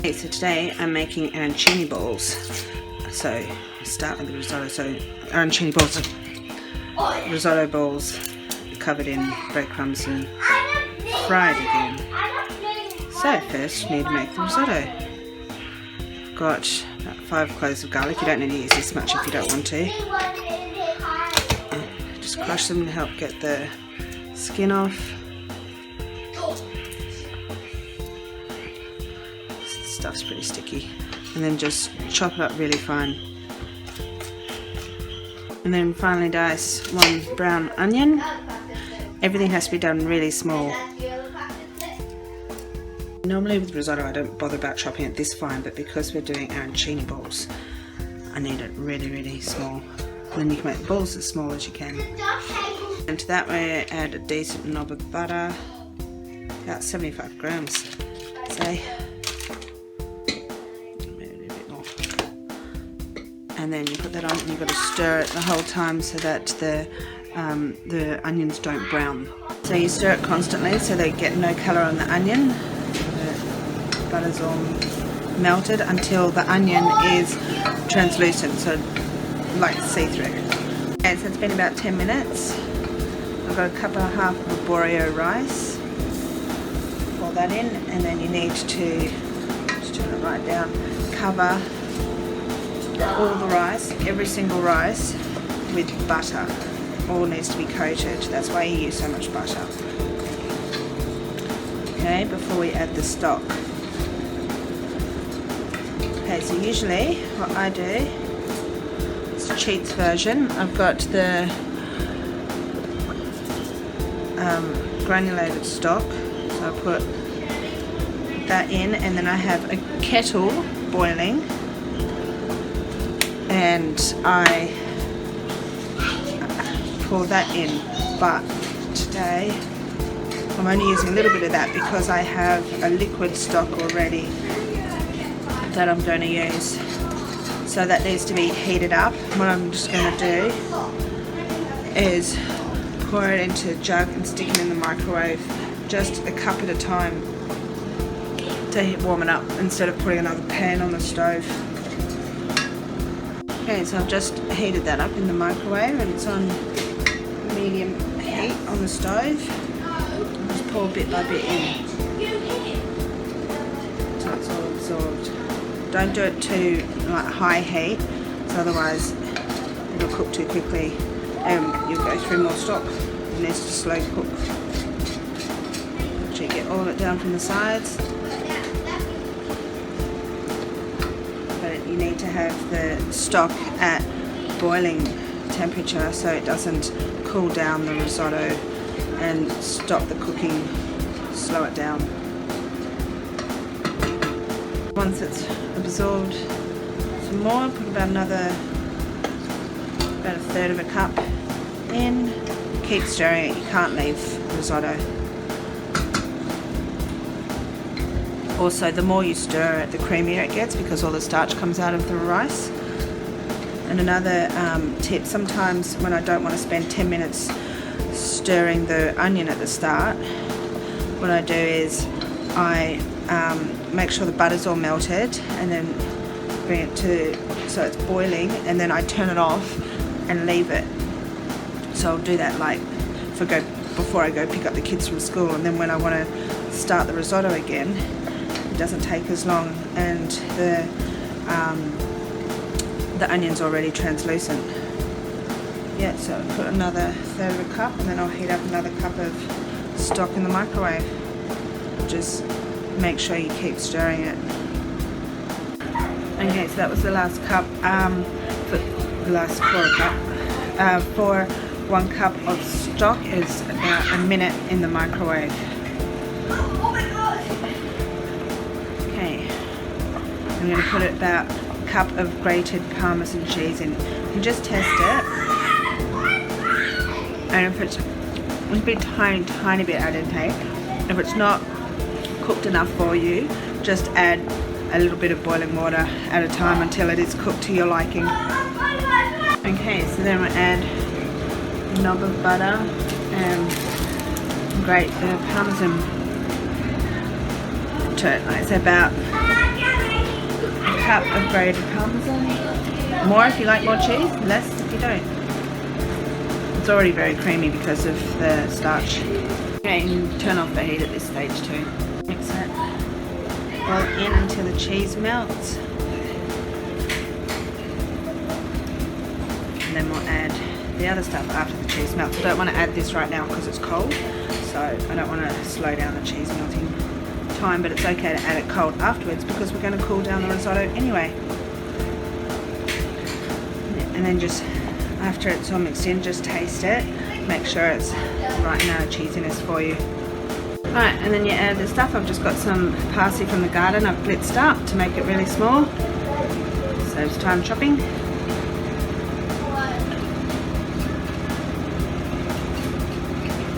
Okay, so today I'm making arancini balls. So I start with the risotto. So arancini balls are risotto balls covered in breadcrumbs and fried again. So first you need to make the risotto. I've got about 5 cloves of garlic. You don't need to use this much if you don't want to. Just crush them to help get the skin off. Stuff's pretty sticky, and then just chop it up really fine, and then finally dice 1 brown onion. Everything has to be done really small. Normally with risotto I don't bother about chopping it this fine, but because we're doing arancini balls I need it really small. And then you can make the balls as small as you can. And to that way add a decent knob of butter, about 75 grams say. And then you put that on and you've got to stir it the whole time so that the onions don't brown. So you stir it constantly so they get no colour on the onion. The butter's all melted until the onion is translucent, so like see-through. Okay, so it's been about 10 minutes. I've got a cup and a half of arborio rice. Pour that in, and then you need to just turn it right down. Cover all the rice, every single rice, with butter. All needs to be coated. That's why you use so much butter. Okay, before we add the stock. Okay, so usually what I do, it's a cheats version. I've got the granulated stock, so I put that in, and then I have a kettle boiling. And I pour that in, but today I'm only using a little bit of that because I have a liquid stock already that I'm going to use. So that needs to be heated up. What I'm just going to do is pour it into a jug and stick it in the microwave just a cup at a time to warm it up instead of putting another pan on the stove. Okay, so I've just heated that up in the microwave and it's on medium heat on the stove. I'll just pour bit by bit in so it's all absorbed. Don't do it too high heat, so otherwise it'll cook too quickly and you'll go through more stock. It needs to slow cook. So you get all of it down from the sides. You need to have the stock at boiling temperature so it doesn't cool down the risotto and stop the cooking, slow it down. Once it's absorbed some more, put about a third of a cup in. Keep stirring it, you can't leave risotto. Also, the more you stir it, the creamier it gets because all the starch comes out of the rice. And another tip, sometimes when I don't want to spend 10 minutes stirring the onion at the start, what I do is I make sure the butter's all melted and then bring it to so it's boiling, and then I turn it off and leave it. So I'll do that like before I go pick up the kids from school, and then when I want to start the risotto again, doesn't take as long, and the onion's already translucent. Yeah, so put another third of a cup, and then I'll heat up another cup of stock in the microwave. Just make sure you keep stirring it. Okay, so that was the last cup, the last quarter cup. For 1 cup of stock is about a minute in the microwave. I'm going to put about a cup of grated Parmesan cheese in. You can just test it, and if it's a bit tiny bit al dente, if it's not cooked enough for you, just add a little bit of boiling water at a time until it is cooked to your liking. Okay, so then we'll add a knob of butter and grate the Parmesan to it. It's about cup of grated parmesan. More if you like more cheese, less if you don't. It's already very creamy because of the starch. Okay, you can turn off the heat at this stage too. Mix it all in until the cheese melts. And then we'll add the other stuff after the cheese melts. I don't want to add this right now because it's cold, so I don't want to slow down the cheese melting time, but it's okay to add it cold afterwards because we're going to cool down the risotto anyway. And then just after it's all mixed in, just taste it, make sure it's the right amount of cheesiness for you. Right, and then you add the stuff. I've just got some parsley from the garden. I've blitzed up to make it really small, saves time chopping.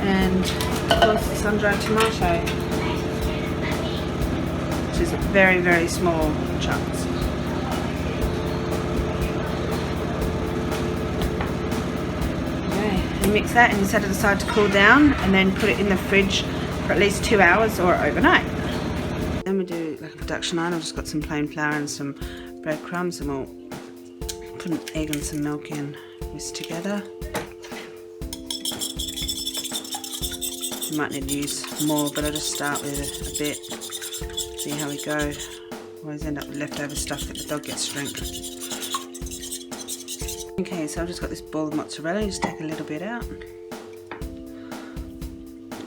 And of course the sun-dried tomato, which is very, very small chunks. Okay, you mix that and you set it aside to cool down, and then put it in the fridge for at least 2 hours or overnight. Then we do like a production line. I've just got some plain flour and some breadcrumbs, and we'll put an egg and some milk in, whisk together. You might need to use more, but I'll just start with a bit, see how we go. Always end up with leftover stuff that the dog gets to drink. Okay, so I've just got this ball of mozzarella. You just take a little bit out.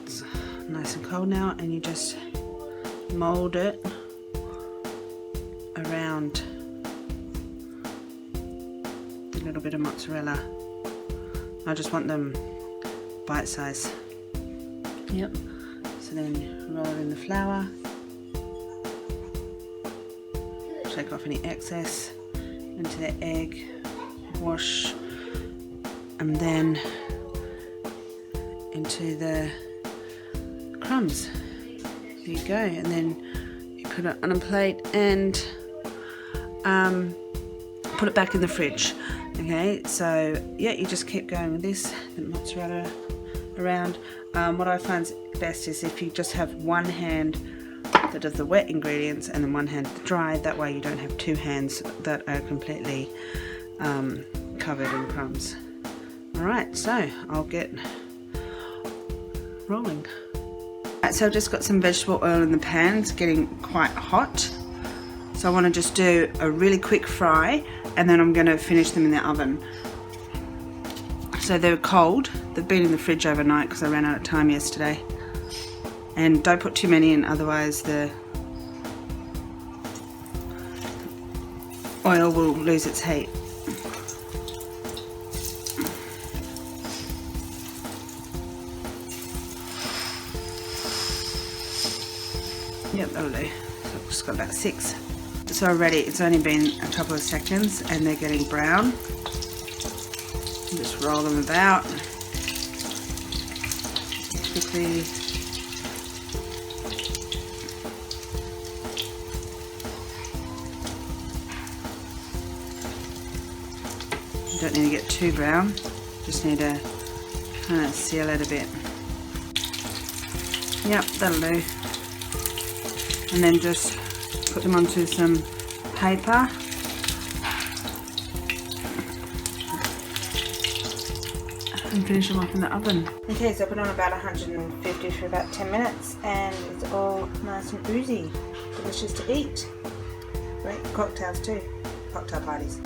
It's nice and cold now, and you just mould it around a little bit of mozzarella. I just want them bite size. Yep. So then roll it in the flour. Take off any excess into the egg. Wash, and then into the crumbs. There you go, and then you put it on a plate and put it back in the fridge. Okay, so yeah, you just keep going with this, the mozzarella around. What I find best is if you just have one hand that does the wet ingredients and then one hand the dry. That way you don't have two hands that are completely covered in crumbs. Alright, so I'll get rolling. Right, so I've just got some vegetable oil in the pan. It's getting quite hot, so I want to just do a really quick fry, and then I'm going to finish them in the oven. So they're cold. They've been in the fridge overnight because I ran out of time yesterday. And don't put too many in, otherwise the oil will lose its heat. Yep, that'll do. So I've just got about 6. So already it's only been a couple of seconds and they're getting brown. Just roll them about quickly. You don't need to get too brown, just need to kind of seal it a bit. Yep, that'll do. And then just put them onto some paper. And finish them off in the oven. Okay, so I put on about 150 for about 10 minutes and it's all nice and oozy. Delicious to eat. Great cocktails too. Cocktail parties.